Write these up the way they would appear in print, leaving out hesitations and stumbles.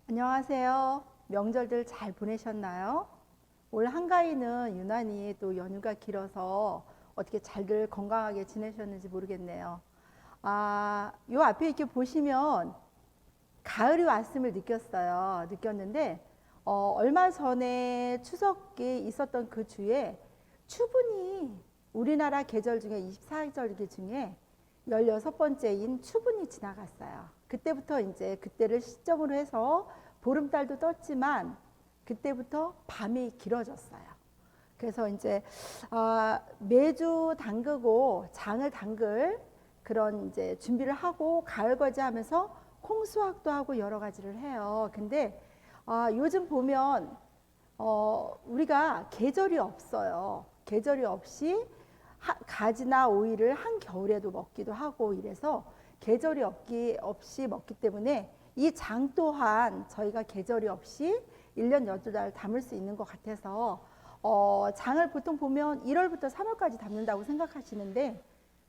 안녕하세요. 명절들 잘 보내셨나요? 올 한가위는 유난히 또 연휴가 길어서 어떻게 잘들 건강하게 지내셨는지 모르겠네요. 요 앞에 이렇게 보시면 가을이 왔음을 느꼈는데, 얼마 전에 추석이 있었던 그 주에 추분이 우리나라 계절 중에 24계절 중에 16번째인 추분이 지나갔어요. 그때부터 이제 그때를 시점으로 해서 보름달도 떴지만 그때부터 밤이 길어졌어요. 그래서 이제 매주 담그고 장을 담글 그런 이제 준비를 하고 가을 과제하면서 콩수확도 하고 여러 가지를 해요. 근데 요즘 보면 우리가 계절이 없어요. 계절이 없이 가지나 오이를 한겨울에도 먹기도 하고 이래서 계절이 없이 먹기 때문에 이 장 또한 저희가 계절이 없이 1년 12달 담을 수 있는 것 같아서 장을 보통 보면 1월부터 3월까지 담는다고 생각하시는데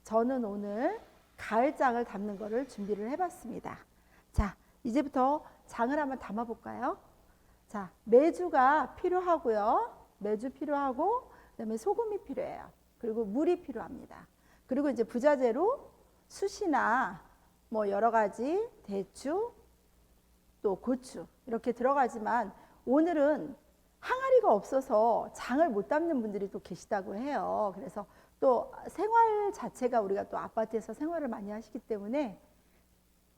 저는 오늘 가을장을 담는 거를 준비를 해봤습니다. 자, 이제부터 장을 한번 담아볼까요? 자, 메주가 필요하고요. 메주 필요하고 그다음에 소금이 필요해요. 그리고 물이 필요합니다. 그리고 이제 부자재로 숯이나 뭐 여러 가지 대추 또 고추 이렇게 들어가지만 오늘은 항아리가 없어서 장을 못 담는 분들이 또 계시다고 해요. 그래서 또 생활 자체가 우리가 또 아파트에서 생활을 많이 하시기 때문에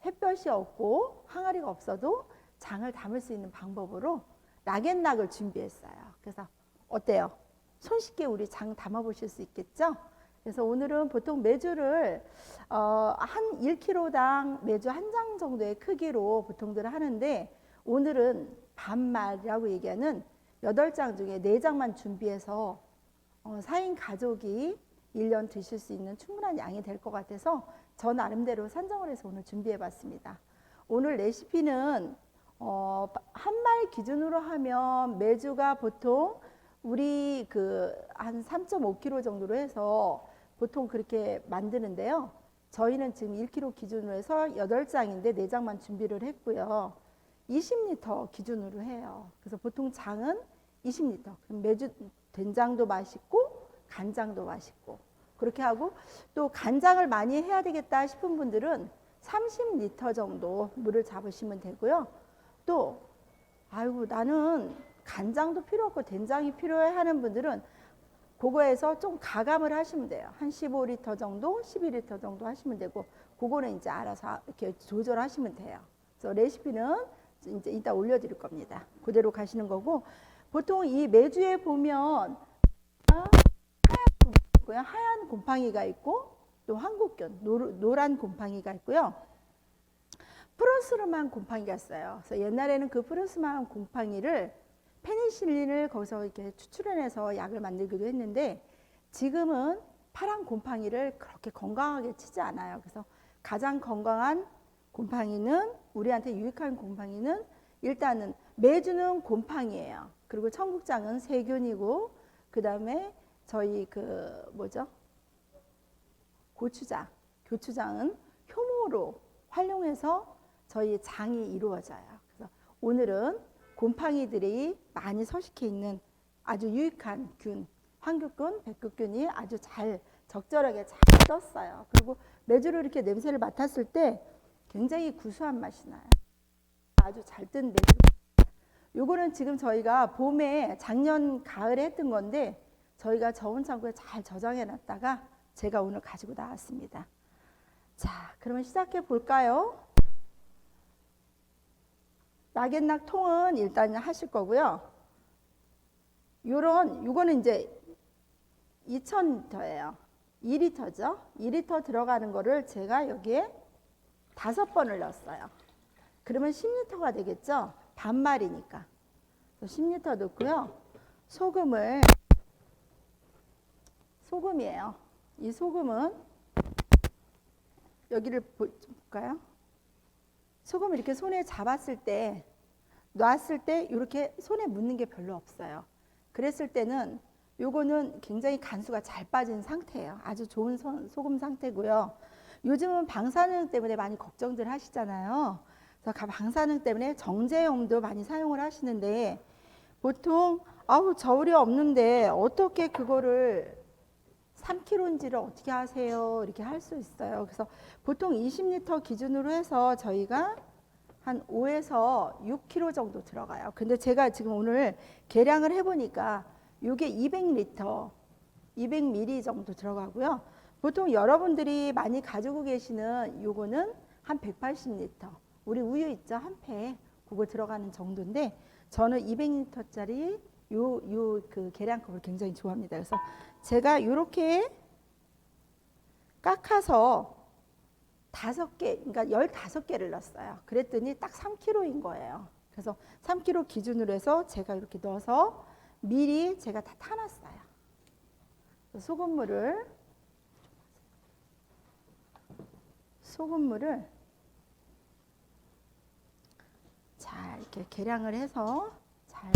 햇볕이 없고 항아리가 없어도 장을 담을 수 있는 방법으로 락앤락을 준비했어요. 그래서 어때요? 손쉽게 우리 장 담아 보실 수 있겠죠? 그래서 오늘은 보통 메주를 한 1kg당 메주 한 장 정도의 크기로 보통들 하는데 오늘은 반말이라고 얘기하는 8장 중에 4장만 준비해서 4인 가족이 1년 드실 수 있는 충분한 양이 될 것 같아서 저 나름대로 산정을 해서 오늘 준비해 봤습니다. 오늘 레시피는 한 말 기준으로 하면 메주가 보통 우리 한 3.5kg 정도로 해서 보통 그렇게 만드는데요. 저희는 지금 1kg 기준으로 해서 8장인데 4장만 준비를 했고요. 20리터 기준으로 해요. 그래서 보통 장은 20리터. 메주 된장도 맛있고 간장도 맛있고 그렇게 하고 또 간장을 많이 해야 되겠다 싶은 분들은 30리터 정도 물을 잡으시면 되고요. 또 아이고 나는 간장도 필요 없고 된장이 필요해 하는 분들은 그거에서 좀 가감을 하시면 돼요. 한 15리터 정도, 12리터 정도 하시면 되고 그거는 이제 알아서 이렇게 조절하시면 돼요. 그래서 레시피는 이제 이따 올려드릴 겁니다. 그대로 가시는 거고 보통 이 메주에 보면 하얀 곰팡이가 있고 또 한국견 노란 곰팡이가 있고요. 프로스름한 곰팡이가 있어요. 그래서 옛날에는 그 프로스름한 곰팡이를 페니실린을 거기서 이렇게 추출해내서 약을 만들기도 했는데 지금은 파란 곰팡이를 그렇게 건강하게 치지 않아요. 그래서 가장 건강한 곰팡이는 우리한테 유익한 곰팡이는 일단은 메주는 곰팡이에요. 그리고 청국장은 세균이고 그 다음에 저희 고추장은 효모로 활용해서 저희 장이 이루어져요. 그래서 오늘은 곰팡이들이 많이 서식해 있는 아주 유익한 균, 황규균, 백극균이 아주 적절하게 잘 떴어요. 그리고 메주를 이렇게 냄새를 맡았을 때 굉장히 구수한 맛이 나요. 아주 잘 뜬 메주. 요거는 지금 저희가 봄에 작년 가을에 했던 건데 저희가 저온 창고에 잘 저장해 놨다가 제가 오늘 가지고 나왔습니다. 자, 그러면 시작해 볼까요? 락앤락 통은 일단 하실 거고요. 요거는 이제 2000리터예요. 2리터죠. 2리터 들어가는 거를 제가 여기에 5번을 넣었어요. 그러면 10리터가 되겠죠? 반말이니까. 10리터 넣고요. 소금이에요. 이 소금은 여기를 볼까요? 소금을 이렇게 손에 잡았을 때 놨을 때 이렇게 손에 묻는 게 별로 없어요. 그랬을 때는 요거는 굉장히 간수가 잘 빠진 상태예요. 아주 좋은 소금 상태고요. 요즘은 방사능 때문에 많이 걱정들 하시잖아요. 그래서 방사능 때문에 정제염도 많이 사용을 하시는데 보통 저울이 없는데 어떻게 그거를 3kg인지를 어떻게 하세요? 이렇게 할 수 있어요. 그래서 보통 20리터 기준으로 해서 저희가 한 5에서 6kg 정도 들어가요. 근데 제가 지금 오늘 계량을 해보니까 이게 200리터, 200ml 정도 들어가고요. 보통 여러분들이 많이 가지고 계시는 요거는 한 180리터. 우리 우유 있죠? 한 팩. 그거 들어가는 정도인데 저는 200리터짜리 그 계량컵을 굉장히 좋아합니다. 그래서 제가 이렇게 깎아서 5개, 그러니까 15개를 넣었어요. 그랬더니 딱 3kg인 거예요. 그래서 3kg 기준으로 해서 제가 이렇게 넣어서 미리 제가 다 타놨어요. 소금물을 잘 이렇게 계량을 해서 잘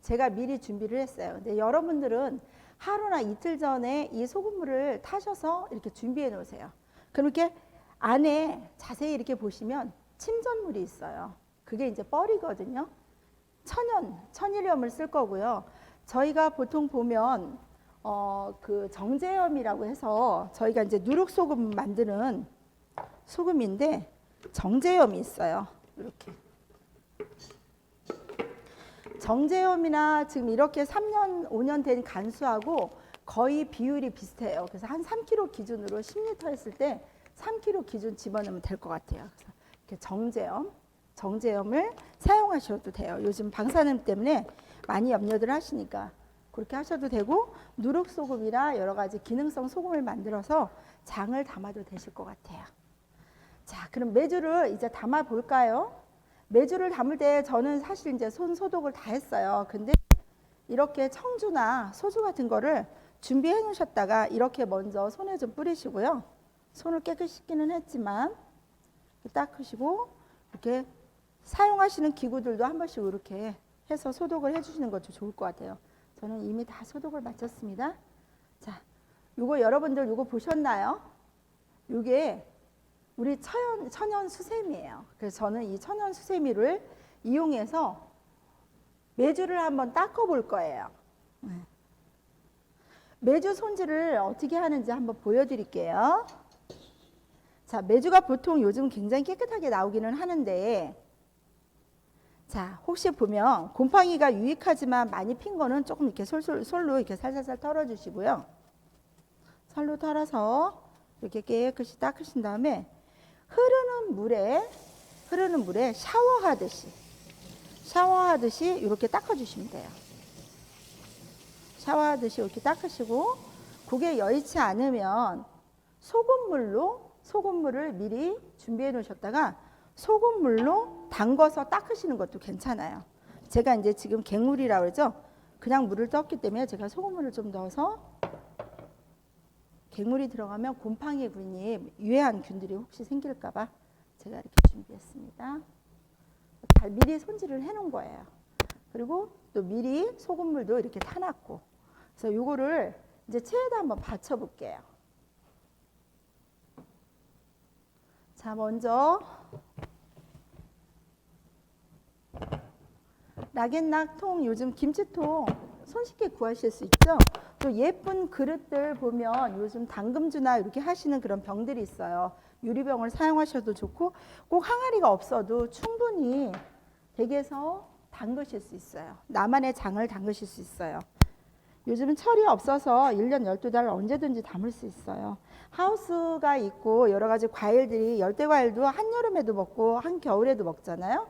제가 미리 준비를 했어요. 근데 여러분들은 하루나 이틀 전에 이 소금물을 타셔서 이렇게 준비해 놓으세요. 그렇게 안에 자세히 이렇게 보시면 침전물이 있어요. 그게 이제 뻘이거든요. 천일염을 쓸 거고요. 저희가 보통 보면 그 정제염이라고 해서 저희가 이제 누룩소금 만드는 소금인데 정제염이 있어요. 이렇게. 정제염이나 지금 이렇게 3년, 5년 된 간수하고 거의 비율이 비슷해요. 그래서 한 3kg 기준으로 10리터 했을 때 3kg 기준 집어넣으면 될 것 같아요. 그래서 이렇게 정제염을 사용하셔도 돼요. 요즘 방사능 때문에 많이 염려들 하시니까 그렇게 하셔도 되고 누룩소금이나 여러 가지 기능성 소금을 만들어서 장을 담아도 되실 것 같아요. 자, 그럼 메주를 이제 담아 볼까요? 메주를 담을 때 저는 사실 이제 손 소독을 다 했어요. 근데 이렇게 청주나 소주 같은 거를 준비해 놓으셨다가 이렇게 먼저 손에 좀 뿌리시고요. 손을 깨끗이 씻기는 했지만 닦으시고 이렇게 사용하시는 기구들도 한 번씩 이렇게 해서 소독을 해주시는 것도 좋을 것 같아요. 저는 이미 다 소독을 마쳤습니다. 자, 요거 여러분들 요거 보셨나요? 요게 우리 천연 수세미예요. 그래서 저는 이 천연 수세미를 이용해서 메주를 한번 닦아 볼 거예요. 메주 손질을 어떻게 하는지 한번 보여드릴게요. 자, 메주가 보통 요즘 굉장히 깨끗하게 나오기는 하는데, 자, 혹시 보면 곰팡이가 유익하지만 많이 핀 거는 조금 이렇게 솔로 이렇게 살살살 털어주시고요. 솔로 털어서 이렇게 깨끗이 닦으신 다음에 흐르는 물에 샤워하듯이 이렇게 닦아주시면 돼요. 샤워하듯이 이렇게 닦으시고 그게 여의치 않으면 소금물을 미리 준비해 놓으셨다가 소금물로 담궈서 닦으시는 것도 괜찮아요. 제가 이제 지금 갱물이라고 그러죠. 그냥 물을 떴기 때문에 제가 소금물을 좀 넣어서 갱물이 들어가면 곰팡이 균이 유해한 균들이 혹시 생길까봐 제가 이렇게 준비했습니다. 잘 미리 손질을 해놓은 거예요. 그리고 또 미리 소금물도 이렇게 타놨고, 그래서 요거를 이제 체에다 한번 받쳐볼게요. 자, 먼저 락앤락 통, 요즘 김치통 손쉽게 구하실 수 있죠. 또 예쁜 그릇들 보면 요즘 당금주나 이렇게 하시는 그런 병들이 있어요. 유리병을 사용하셔도 좋고 꼭 항아리가 없어도 충분히 댁에서 담그실 수 있어요. 나만의 장을 담그실 수 있어요. 요즘은 철이 없어서 1년 12달 언제든지 담을 수 있어요. 하우스가 있고 여러 가지 과일들이 열대 과일도 한여름에도 먹고 한겨울에도 먹잖아요.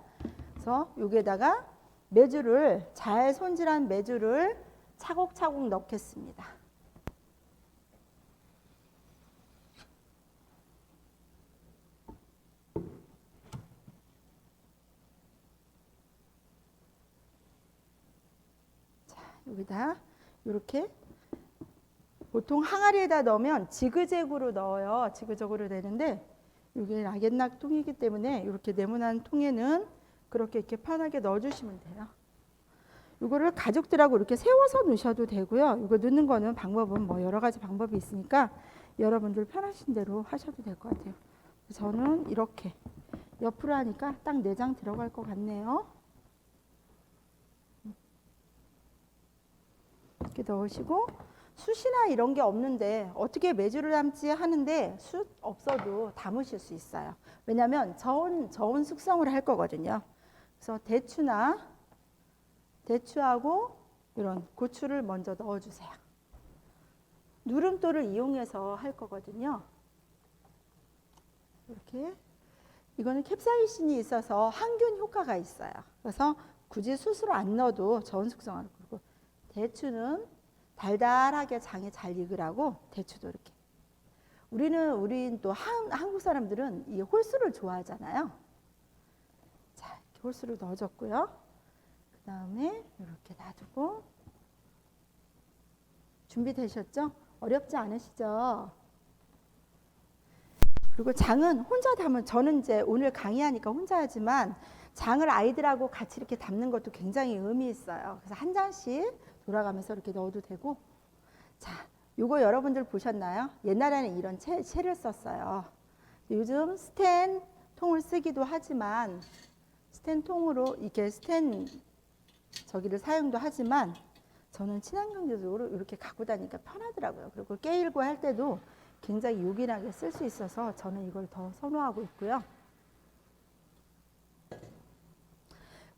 그래서 여기에다가 메주를 잘 손질한 메주를 차곡차곡 넣겠습니다. 자, 여기다 이렇게 보통 항아리에다 넣으면 지그재그로 넣어요. 지그재그로 되는데 이게 락앤락 통이기 때문에 이렇게 네모난 통에는 그렇게 이렇게 편하게 넣어주시면 돼요. 이거를 가족들하고 이렇게 세워서 넣으셔도 되고요. 이거 넣는 거는 방법은 뭐 여러 가지 방법이 있으니까 여러분들 편하신 대로 하셔도 될 것 같아요. 저는 이렇게 옆으로 하니까 딱 4장 들어갈 것 같네요. 이렇게 넣으시고, 숯이나 이런 게 없는데 어떻게 메주를 담지 하는데 숯 없어도 담으실 수 있어요. 왜냐하면 저온 숙성을 할 거거든요. 그래서 대추하고 이런 고추를 먼저 넣어주세요. 누름돌을 이용해서 할 거거든요. 이렇게. 이거는 캡사이신이 있어서 항균 효과가 있어요. 그래서 굳이 숯으로 안 넣어도 저온 숙성하는 거고, 대추는 달달하게 장에 잘 익으라고 대추도 이렇게. 우린 또 한국 사람들은 이 홀수를 좋아하잖아요. 자, 이렇게 홀수를 넣어줬고요. 그 다음에 이렇게 놔두고. 준비되셨죠? 어렵지 않으시죠? 그리고 장은 혼자 담은, 저는 이제 오늘 강의하니까 혼자 하지만 장을 아이들하고 같이 이렇게 담는 것도 굉장히 의미 있어요. 그래서 한 잔씩 돌아가면서 이렇게 넣어도 되고. 자, 요거 여러분들 보셨나요? 옛날에는 이런 채를 썼어요. 요즘 스텐 통을 쓰기도 하지만, 스텐 통으로 이렇게 저기를 사용도 하지만, 저는 친환경적으로 이렇게 갖고 다니니까 편하더라고요. 그리고 깨일고 할 때도 굉장히 요긴하게 쓸 수 있어서 저는 이걸 더 선호하고 있고요.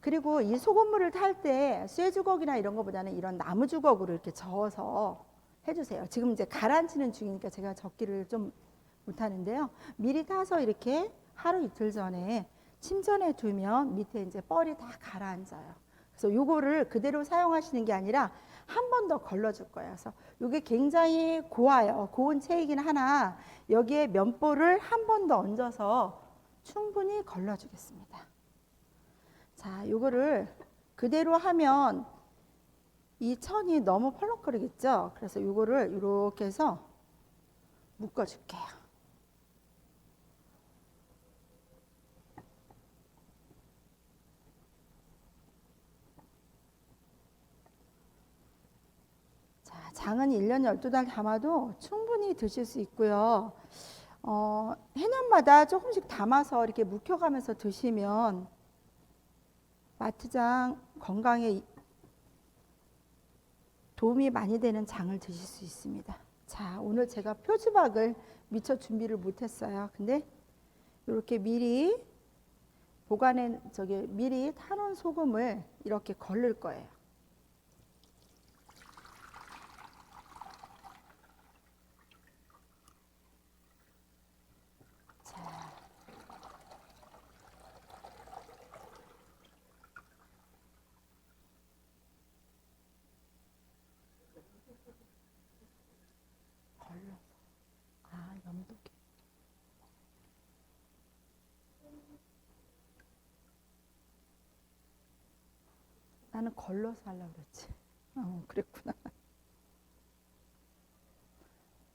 그리고 이 소금물을 탈 때 쇠주걱이나 이런 것보다는 이런 나무 주걱으로 이렇게 저어서 해주세요. 지금 이제 가라앉히는 중이니까 제가 적기를 좀 못하는데요. 미리 타서 이렇게 하루 이틀 전에 침전해 두면 밑에 이제 뻘이 다 가라앉아요. 그래서 요거를 그대로 사용하시는 게 아니라 한 번 더 걸러줄 거예요. 그래서 이게 굉장히 고와요. 고운 채이긴 하나 여기에 면보를 한 번 더 얹어서 충분히 걸러주겠습니다. 자, 요거를 그대로 하면 이 천이 너무 펄럭거리겠죠. 그래서 요거를 이렇게 해서 묶어줄게요. 장은 1년 12달 담아도 충분히 드실 수 있고요. 해년마다 조금씩 담아서 이렇게 묵혀가면서 드시면 마트장 건강에 도움이 많이 되는 장을 드실 수 있습니다. 자, 오늘 제가 표주박을 미처 준비를 못했어요. 근데 이렇게 미리 미리 타놓은 소금을 이렇게 걸릴 거예요. 염도계. 나는 걸러서 하려고 그랬지. 그랬구나.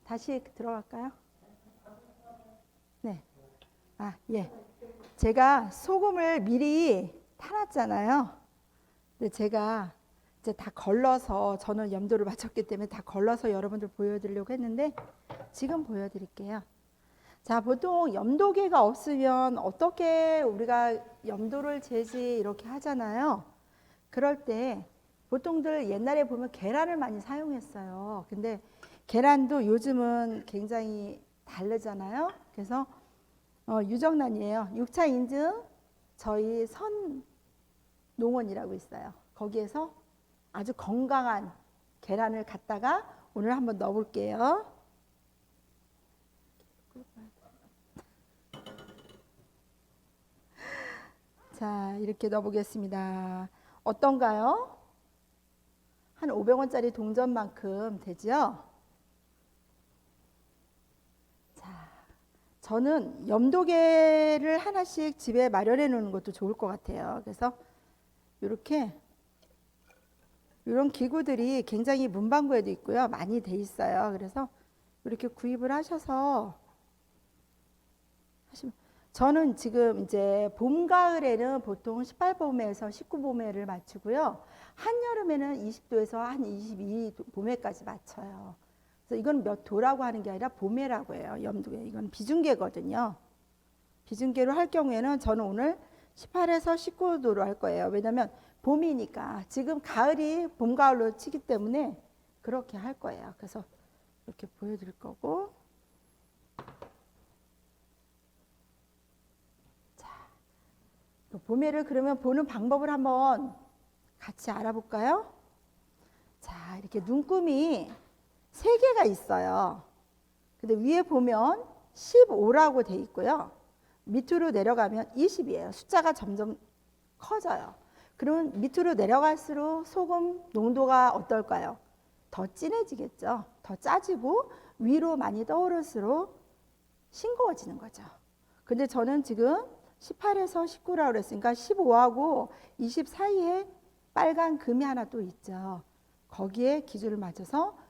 다시 들어갈까요? 네. 예. 제가 소금을 미리 타놨잖아요. 근데 제가 이제 다 걸러서, 저는 염도를 맞췄기 때문에 다 걸러서 여러분들 보여드리려고 했는데 지금 보여드릴게요. 자, 보통 염도계가 없으면 어떻게 우리가 염도를 재지 이렇게 하잖아요. 그럴 때 보통들 옛날에 보면 계란을 많이 사용했어요. 근데 계란도 요즘은 굉장히 다르잖아요. 그래서 유정란이에요. 6차 인증 저희 선농원이라고 있어요. 거기에서 아주 건강한 계란을 갖다가 오늘 한번 넣어볼게요. 자, 이렇게 넣어보겠습니다. 어떤가요? 한 500원짜리 동전만큼 되죠? 자, 저는 염도계를 하나씩 집에 마련해 놓는 것도 좋을 것 같아요. 그래서 이렇게 이런 기구들이 굉장히 문방구에도 있고요. 많이 돼 있어요. 그래서 이렇게 구입을 하셔서 하시면, 저는 지금 이제 봄, 가을에는 보통 18봄에서 19봄에를 맞추고요. 한여름에는 20도에서 한 22봄에까지 맞춰요. 그래서 이건 몇 도라고 하는 게 아니라 보메라고 해요. 염도계. 이건 비중계거든요. 비중계로 할 경우에는 저는 오늘 18에서 19도로 할 거예요. 왜냐면 봄이니까 지금 가을이 봄 가을로 치기 때문에 그렇게 할 거예요. 그래서 이렇게 보여드릴 거고, 자, 보메를 그러면 보는 방법을 한번 같이 알아볼까요? 자, 이렇게 눈금이 3개가 있어요. 근데 위에 보면 15라고 돼 있고요. 밑으로 내려가면 20이에요. 숫자가 점점 커져요. 그러면 밑으로 내려갈수록 소금 농도가 어떨까요? 더 진해지겠죠. 더 짜지고 위로 많이 떠오를수록 싱거워지는 거죠. 근데 저는 지금 18에서 19라고 그랬으니까 15하고 20 사이에 빨간 금이 하나 또 있죠. 거기에 기준을 맞춰서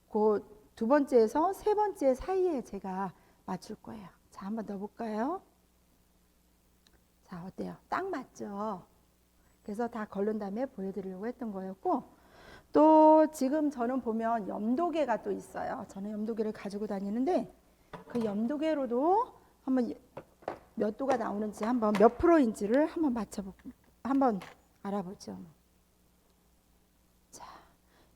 그 두 번째에서 세 번째 사이에 제가 맞출 거예요. 자, 한번 넣어볼까요? 자, 어때요? 딱 맞죠? 그래서 다 걸른 다음에 보여드리려고 했던 거였고, 또 지금 저는 보면 염도계가 또 있어요. 저는 염도계를 가지고 다니는데 그 염도계로도 한번 몇 도가 나오는지 한번 몇 프로인지를 한번 한번 알아보죠. 자,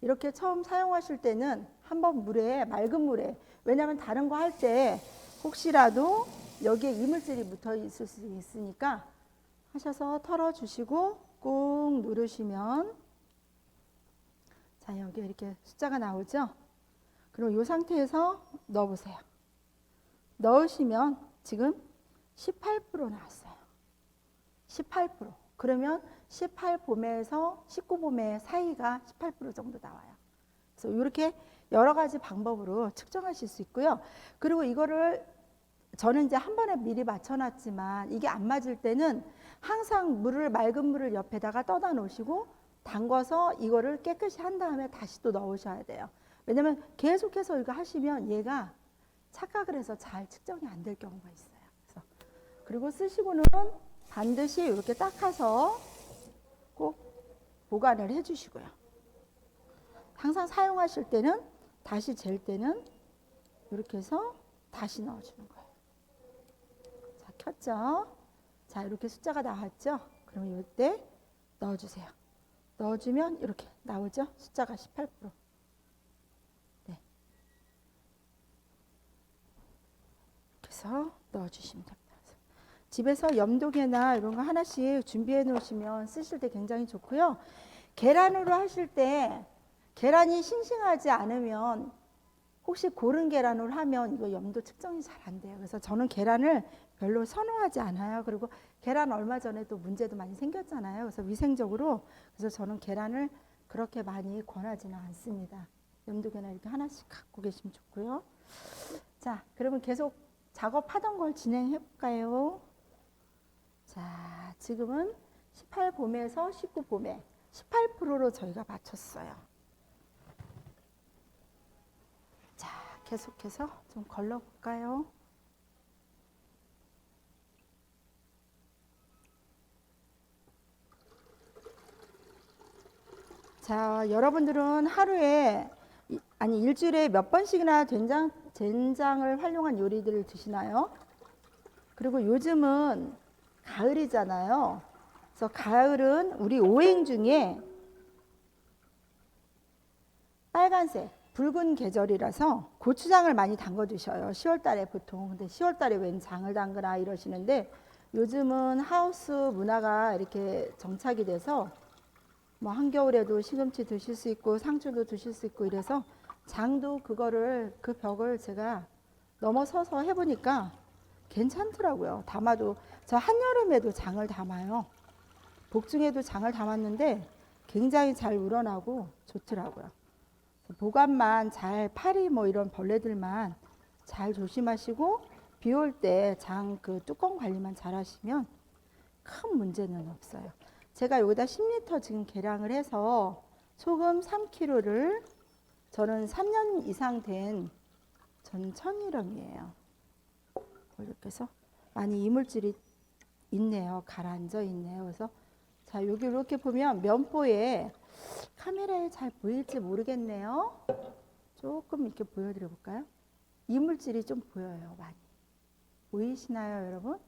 이렇게 처음 사용하실 때는 한번 맑은 물에, 왜냐하면 다른 거 할 때 혹시라도 여기에 이물질이 묻어 있을 수 있으니까 하셔서 털어주시고 꾹 누르시면, 자, 여기 이렇게 숫자가 나오죠. 그럼 이 상태에서 넣어보세요. 넣으시면 지금 18% 나왔어요. 18%. 그러면 18봄에서 19봄의 사이가 18% 정도 나와요. 그래서 이렇게 여러 가지 방법으로 측정하실 수 있고요. 그리고 이거를 저는 이제 한 번에 미리 맞춰놨지만 이게 안 맞을 때는 항상 맑은 물을 옆에다가 떠다 놓으시고 담궈서 이거를 깨끗이 한 다음에 다시 또 넣으셔야 돼요. 왜냐면 계속해서 이거 하시면 얘가 착각을 해서 잘 측정이 안 될 경우가 있어요. 그리고 쓰시고는 반드시 이렇게 닦아서 꼭 보관을 해주시고요. 항상 사용하실 때는, 다시 잴 때는 이렇게 해서 다시 넣어주는 거예요. 자, 켰죠? 자, 이렇게 숫자가 나왔죠? 그럼 이때 넣어주세요. 넣어주면 이렇게 나오죠? 숫자가 18%. 네. 이렇게 해서 넣어주시면 됩니다. 집에서 염도계나 이런 거 하나씩 준비해 놓으시면 쓰실 때 굉장히 좋고요. 계란으로 하실 때 계란이 싱싱하지 않으면, 혹시 고른 계란으로 하면 이거 염도 측정이 잘 안 돼요. 그래서 저는 계란을 별로 선호하지 않아요. 그리고 계란 얼마 전에도 문제도 많이 생겼잖아요. 그래서 위생적으로, 그래서 저는 계란을 그렇게 많이 권하지는 않습니다. 염도계나 이렇게 하나씩 갖고 계시면 좋고요. 자, 그러면 계속 작업하던 걸 진행해 볼까요? 자, 지금은 18봄에서 19봄에 18%로 저희가 맞췄어요. 자, 계속해서 좀 걸러볼까요? 자, 여러분들은 하루에, 아니 일주일에 몇 번씩이나 된장을 활용한 요리들을 드시나요? 그리고 요즘은 가을이잖아요. 그래서 가을은 우리 오행 중에 빨간색, 붉은 계절이라서 고추장을 많이 담궈 두셔요. 10월 달에 보통. 근데 10월 달에 웬 장을 담그나 이러시는데, 요즘은 하우스 문화가 이렇게 정착이 돼서 뭐 한겨울에도 시금치 드실 수 있고 상추도 드실 수 있고 이래서 장도 그 벽을 제가 넘어서서 해보니까 괜찮더라고요. 담아도, 저 한여름에도 장을 담아요. 복중에도 장을 담았는데 굉장히 잘 우러나고 좋더라고요. 보관만 잘, 파리 뭐 이런 벌레들만 잘 조심하시고, 비 올 때 장 그 뚜껑 관리만 잘 하시면 큰 문제는 없어요. 제가 여기다 10리터 지금 계량을 해서 소금 3kg를, 저는 3년 이상 된 천일염이에요. 이렇게 해서 많이 이물질이 있네요. 가라앉아 있네요. 그래서 자, 여기 이렇게 보면 면보에, 카메라에 잘 보일지 모르겠네요. 조금 이렇게 보여드려 볼까요? 이물질이 좀 보여요. 많이. 보이시나요, 여러분?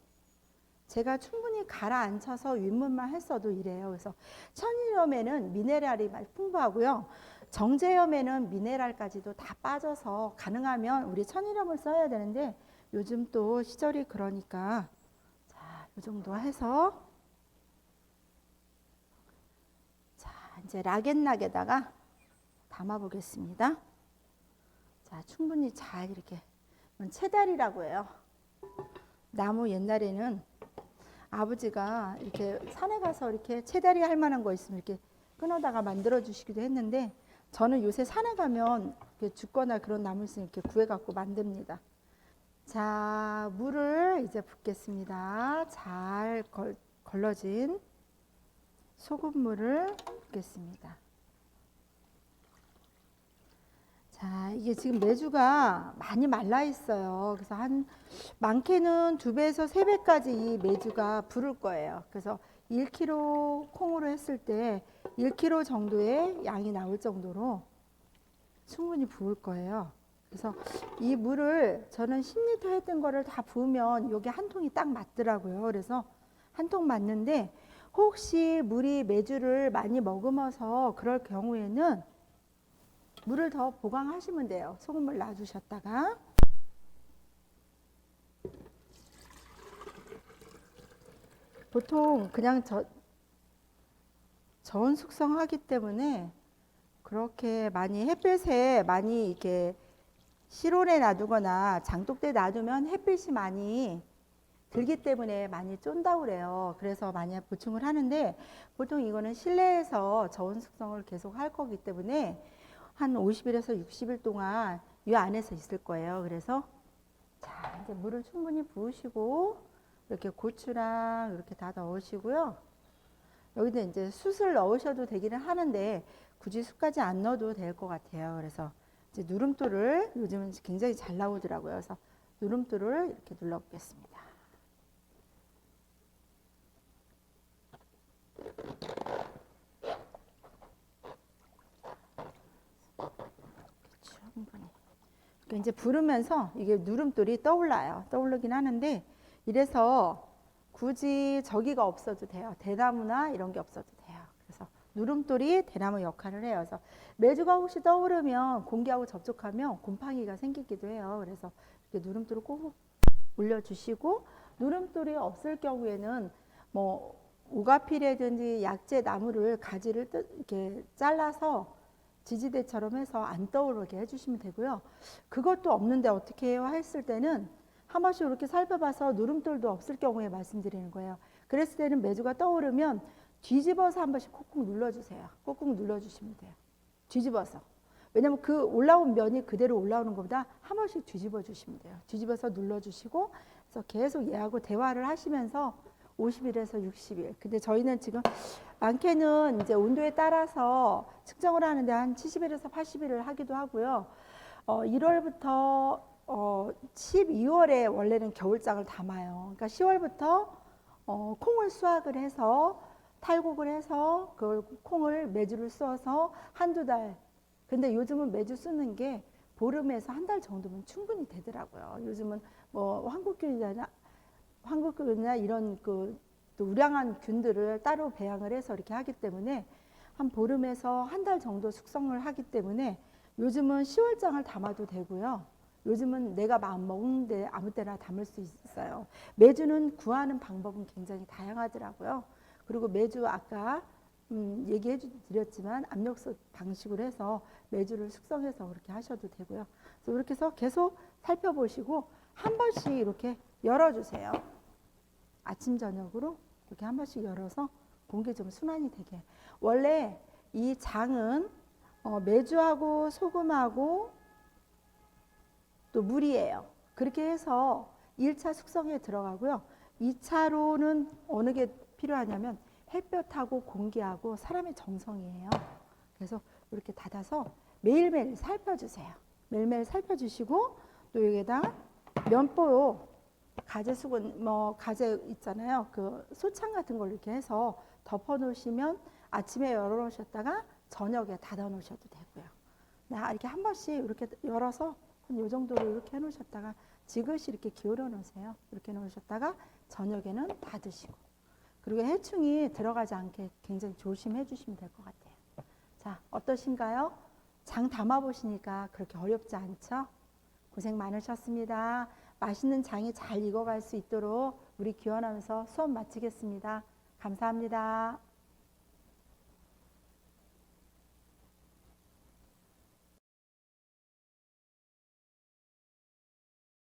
제가 충분히 가라앉혀서 윗물만 했어도 이래요. 그래서 천일염에는 미네랄이 많이 풍부하고요. 정제염에는 미네랄까지도 다 빠져서 가능하면 우리 천일염을 써야 되는데 요즘 또 시절이 그러니까 자, 이 정도 해서 자, 이제 락앤락에다가 담아 보겠습니다. 자, 충분히 잘 이렇게 채다리라고 해요. 나무 옛날에는 아버지가 이렇게 산에 가서 이렇게 채다리 할 만한 거 있으면 이렇게 끊어다가 만들어 주시기도 했는데 저는 요새 산에 가면 이렇게 죽거나 그런 나무 있으면 이렇게 구해 갖고 만듭니다. 자, 물을 이제 붓겠습니다. 잘 걸러진 소금물을 붓겠습니다. 자, 이게 지금 메주가 많이 말라 있어요. 그래서 많게는 2배에서 3배까지 이 메주가 부를 거예요. 그래서 1kg 콩으로 했을 때 1kg 정도의 양이 나올 정도로 충분히 부을 거예요. 그래서 이 물을 저는 10리터 했던 거를 다 부으면 여기 한 통이 딱 맞더라고요. 그래서 한 통 맞는데 혹시 물이 메주를 많이 머금어서 그럴 경우에는 물을 더 보강하시면 돼요. 소금물 놔두셨다가 보통 그냥 저온 숙성하기 때문에 그렇게 많이 햇빛에 많이 이렇게 실온에 놔두거나 장독대에 놔두면 햇빛이 많이 들기 때문에 많이 쫀다고 그래요. 그래서 많이 보충을 하는데 보통 이거는 실내에서 저온 숙성을 계속 할 거기 때문에 한 50일에서 60일 동안 이 안에서 있을 거예요. 그래서 자, 이제 물을 충분히 부으시고 이렇게 고추랑 이렇게 다 넣으시고요. 여기다 이제 숯을 넣으셔도 되기는 하는데 굳이 숯까지 안 넣어도 될 것 같아요. 그래서 이제 누름돌을 요즘은 굉장히 잘 나오더라고요. 그래서 누름돌을 이렇게 눌러 보겠습니다. 충분히. 그러니까 이제 부르면서 이게 누름돌이 떠올라요. 떠오르긴 하는데 이래서 굳이 저기가 없어도 돼요. 대나무나 이런 게 없어도 돼요. 그래서 누름돌이 대나무 역할을 해요. 그래서 메주가 혹시 떠오르면 공기하고 접촉하면 곰팡이가 생기기도 해요. 그래서 이렇게 누름돌을 꼭 올려주시고 누름돌이 없을 경우에는 뭐 오가피라든지 약재 나무를 가지를 이렇게 잘라서 지지대처럼 해서 안 떠오르게 해주시면 되고요. 그것도 없는데 어떻게 해요? 했을 때는 한 번씩 이렇게 살펴봐서 누름돌도 없을 경우에 말씀드리는 거예요. 그랬을 때는 메주가 떠오르면 뒤집어서 한 번씩 콕콕 눌러주세요. 콕콕 눌러주시면 돼요. 뒤집어서. 왜냐면 그 올라온 면이 그대로 올라오는 것보다 한 번씩 뒤집어 주시면 돼요. 뒤집어서 눌러주시고 그래서 계속 얘하고 대화를 하시면서 50일에서 60일. 근데 저희는 지금 많게는 이제 온도에 따라서 측정을 하는데 한 70일에서 80일을 하기도 하고요. 1월부터 12월에 원래는 겨울장을 담아요. 그러니까 10월부터 콩을 수확을 해서 탈곡을 해서 그 콩을 메주를 쏘아서 한두 달. 근데 요즘은 메주 쓰는 게 보름에서 한 달 정도면 충분히 되더라고요. 요즘은 뭐 황국균이나 이런 그 또 우량한 균들을 따로 배양을 해서 이렇게 하기 때문에 한 보름에서 한 달 정도 숙성을 하기 때문에 요즘은 10월장을 담아도 되고요. 요즘은 내가 마음 먹는데 아무 때나 담을 수 있어요. 메주는 구하는 방법은 굉장히 다양하더라고요. 그리고 메주 아까 얘기해 드렸지만 압력솥 방식으로 해서 메주를 숙성해서 그렇게 하셔도 되고요. 그래서 이렇게 해서 계속 살펴보시고 한 번씩 이렇게 열어주세요. 아침 저녁으로 이렇게 한 번씩 열어서 공기 좀 순환이 되게. 원래 이 장은 메주하고 소금하고 또 물이에요. 그렇게 해서 1차 숙성에 들어가고요. 2차로는 어느 게 필요하냐면 햇볕하고 공기하고 사람의 정성이에요. 그래서 이렇게 닫아서 매일매일 살펴주세요. 매일매일 살펴주시고 또 여기에다 면보로 가재 수건 가재 있잖아요. 그 소창 같은 걸 이렇게 해서 덮어 놓으시면 아침에 열어 놓으셨다가 저녁에 닫아 놓으셔도 되고요. 이렇게 한 번씩 이렇게 열어서 한 요 정도로 이렇게 해놓으셨다가 지그시 이렇게 기울여 놓으세요. 이렇게 놓으셨다가 저녁에는 닫으시고, 그리고 해충이 들어가지 않게 굉장히 조심해 주시면 될 것 같아요. 자, 어떠신가요? 장 담아 보시니까 그렇게 어렵지 않죠? 고생 많으셨습니다. 맛있는 장이 잘 익어갈 수 있도록 우리 기원하면서 수업 마치겠습니다. 감사합니다.